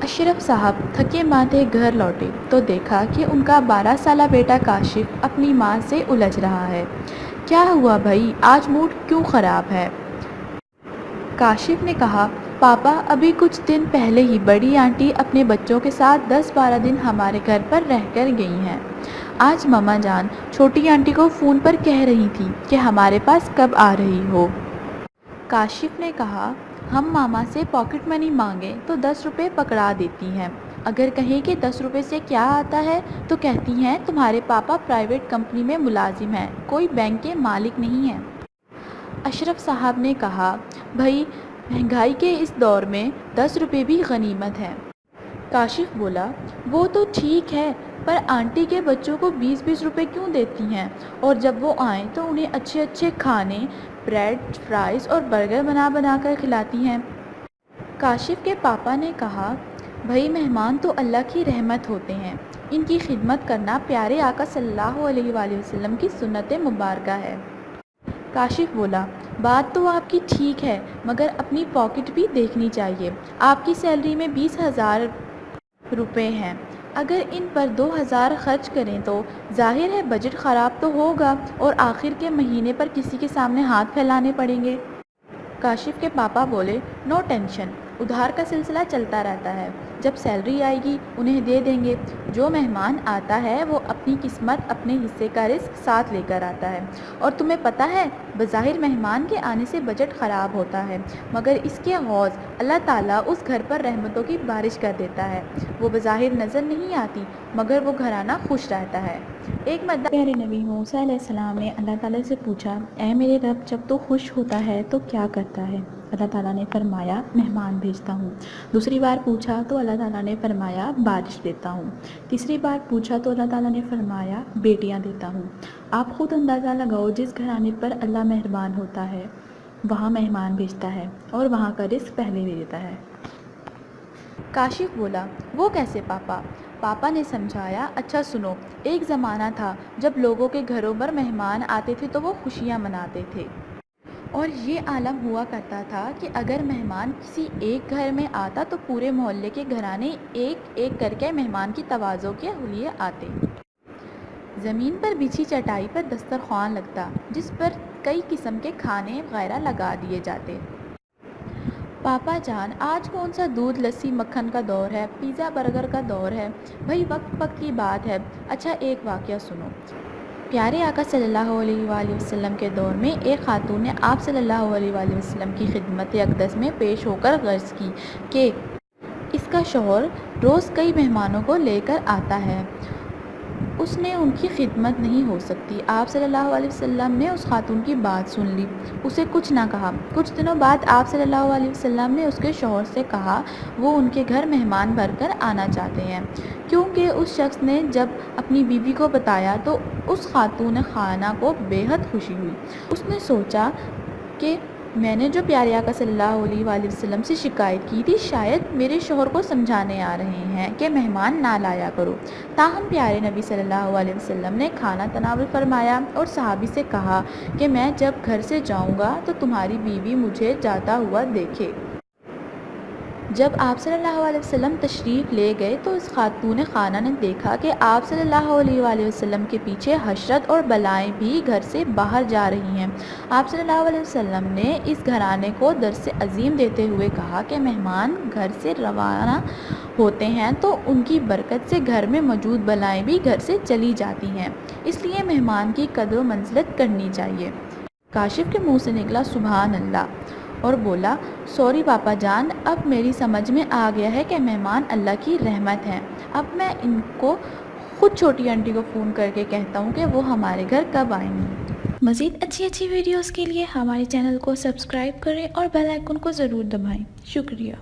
اشرف صاحب تھکے ماتھے گھر لوٹے تو دیکھا کہ ان کا 12 سالہ بیٹا کاشف اپنی ماں سے الجھ رہا ہے۔ کیا ہوا بھائی، آج موڈ کیوں خراب ہے؟ کاشف نے کہا، پاپا ابھی کچھ دن پہلے ہی بڑی آنٹی اپنے بچوں کے ساتھ 10-12 دن ہمارے گھر پر رہ کر گئی ہیں۔ آج ماما جان چھوٹی آنٹی کو فون پر کہہ رہی تھی کہ ہمارے پاس کب آ رہی ہو۔ کاشف نے کہا، ہم ماما سے پاکٹ منی مانگیں تو 10 روپے پکڑا دیتی ہیں، اگر کہیں کہ 10 روپے سے کیا آتا ہے تو کہتی ہیں تمہارے پاپا پرائیویٹ کمپنی میں ملازم ہیں، کوئی بینک کے مالک نہیں ہیں۔ اشرف صاحب نے کہا، بھائی مہنگائی کے اس دور میں 10 روپے بھی غنیمت ہے۔ کاشف بولا، وہ تو ٹھیک ہے، پر آنٹی کے بچوں کو 20-20 روپے کیوں دیتی ہیں، اور جب وہ آئیں تو انہیں اچھے اچھے کھانے، بریڈ، فرائز اور برگر بنا بنا کر کھلاتی ہیں۔ کاشف کے پاپا نے کہا، بھائی مہمان تو اللہ کی رحمت ہوتے ہیں، ان کی خدمت کرنا پیارے آقا صلی اللہ علیہ وآلہ وسلم کی سنت مبارکہ ہے۔ کاشف بولا، بات تو آپ کی ٹھیک ہے، مگر اپنی پاکٹ بھی دیکھنی چاہیے۔ آپ کی سیلری میں 20,000 روپے ہیں، اگر ان پر 2,000 خرچ کریں تو ظاہر ہے بجٹ خراب تو ہوگا اور آخر کے مہینے پر کسی کے سامنے ہاتھ پھیلانے پڑیں گے۔ کاشف کے پاپا بولے، نو ٹینشن، ادھار کا سلسلہ چلتا رہتا ہے، جب سیلری آئے گی انہیں دے دیں گے۔ جو مہمان آتا ہے وہ اپنی قسمت، اپنے حصے کا رزق ساتھ لے کر آتا ہے، اور تمہیں پتہ ہے بظاہر مہمان کے آنے سے بجٹ خراب ہوتا ہے، مگر اس کے عوض اللہ تعالیٰ اس گھر پر رحمتوں کی بارش کر دیتا ہے۔ وہ بظاہر نظر نہیں آتی مگر وہ گھرانہ خوش رہتا ہے۔ ایک مرتبہ پیارے نبی موسیٰ علیہ السلام نے اللہ تعالیٰ سے پوچھا، اے میرے رب، جب تو خوش ہوتا ہے تو کیا کرتا ہے؟ اللہ تعالیٰ نے فرمایا، مہمان بھیجتا ہوں۔ دوسری بار پوچھا تو اللہ تعالیٰ نے فرمایا، بارش دیتا ہوں۔ تیسری بار پوچھا تو اللہ تعالیٰ نے فرمایا، بیٹیاں دیتا ہوں۔ آپ خود اندازہ لگاؤ، جس گھرانے پر اللہ مہربان ہوتا ہے وہاں مہمان بھیجتا ہے اور وہاں کا رزق پہلے دے دیتا ہے۔ کاشف بولا، وہ کیسے پاپا؟ پاپا نے سمجھایا، اچھا سنو، ایک زمانہ تھا جب لوگوں کے گھروں پر مہمان آتے تھے تو وہ خوشیاں مناتے تھے، اور یہ عالم ہوا کرتا تھا کہ اگر مہمان کسی ایک گھر میں آتا تو پورے محلے کے گھرانے ایک ایک کر کے مہمان کی تواضع کے لیے آتے۔ زمین پر بچھی چٹائی پر دسترخوان لگتا جس پر کئی قسم کے کھانے وغیرہ لگا دیے جاتے۔ پاپا جان، آج کون سا دودھ لسی مکھن کا دور ہے، پیزا برگر کا دور ہے، بھائی وقت وقت کی بات ہے۔ اچھا ایک واقعہ سنو، پیارے آقا صلی اللہ علیہ وآلہ وسلم کے دور میں ایک خاتون نے آپ صلی اللہ علیہ وآلہ وسلم کی خدمت اقدس میں پیش ہو کر عرض کی کہ اس کا شوہر روز کئی مہمانوں کو لے کر آتا ہے، اس نے ان کی خدمت نہیں ہو سکتی۔ آپ صلی اللہ علیہ وسلم نے اس خاتون کی بات سن لی، اسے کچھ نہ کہا۔ کچھ دنوں بعد آپ صلی اللہ علیہ وسلم نے اس کے شوہر سے کہا وہ ان کے گھر مہمان بھر کر آنا چاہتے ہیں، کیونکہ اس شخص نے جب اپنی بیوی کو بتایا تو اس خاتون خانہ کو بے حد خوشی ہوئی۔ اس نے سوچا کہ میں نے جو پیارے آقا صلی اللہ علیہ وآلہ وسلم سے شکایت کی تھی شاید میرے شوہر کو سمجھانے آ رہے ہیں کہ مہمان نہ لایا کرو۔ تاہم پیارے نبی صلی اللہ علیہ وسلم نے کھانا تناول فرمایا اور صحابی سے کہا کہ میں جب گھر سے جاؤں گا تو تمہاری بیوی مجھے جاتا ہوا دیکھے۔ جب آپ صلی اللہ علیہ وسلم تشریف لے گئے تو اس خاتون خانہ نے دیکھا کہ آپ صلی اللہ علیہ وآلہ وسلم کے پیچھے حشرت اور بلائیں بھی گھر سے باہر جا رہی ہیں۔ آپ صلی اللہ علیہ وسلم نے اس گھرانے کو درس عظیم دیتے ہوئے کہا کہ مہمان گھر سے روانہ ہوتے ہیں تو ان کی برکت سے گھر میں موجود بلائیں بھی گھر سے چلی جاتی ہیں، اس لیے مہمان کی قدر و منزلت کرنی چاہیے۔ کاشف کے منہ سے نکلا، سبحان اللہ، اور بولا، سوری پاپا جان، اب میری سمجھ میں آ گیا ہے کہ مہمان اللہ کی رحمت ہیں، اب میں ان کو خود چھوٹی آنٹی کو فون کر کے کہتا ہوں کہ وہ ہمارے گھر کب آئیں گی۔ مزید اچھی ویڈیوز کے لیے ہمارے چینل کو سبسکرائب کریں اور بیل آئیکن کو ضرور دبائیں۔ شکریہ۔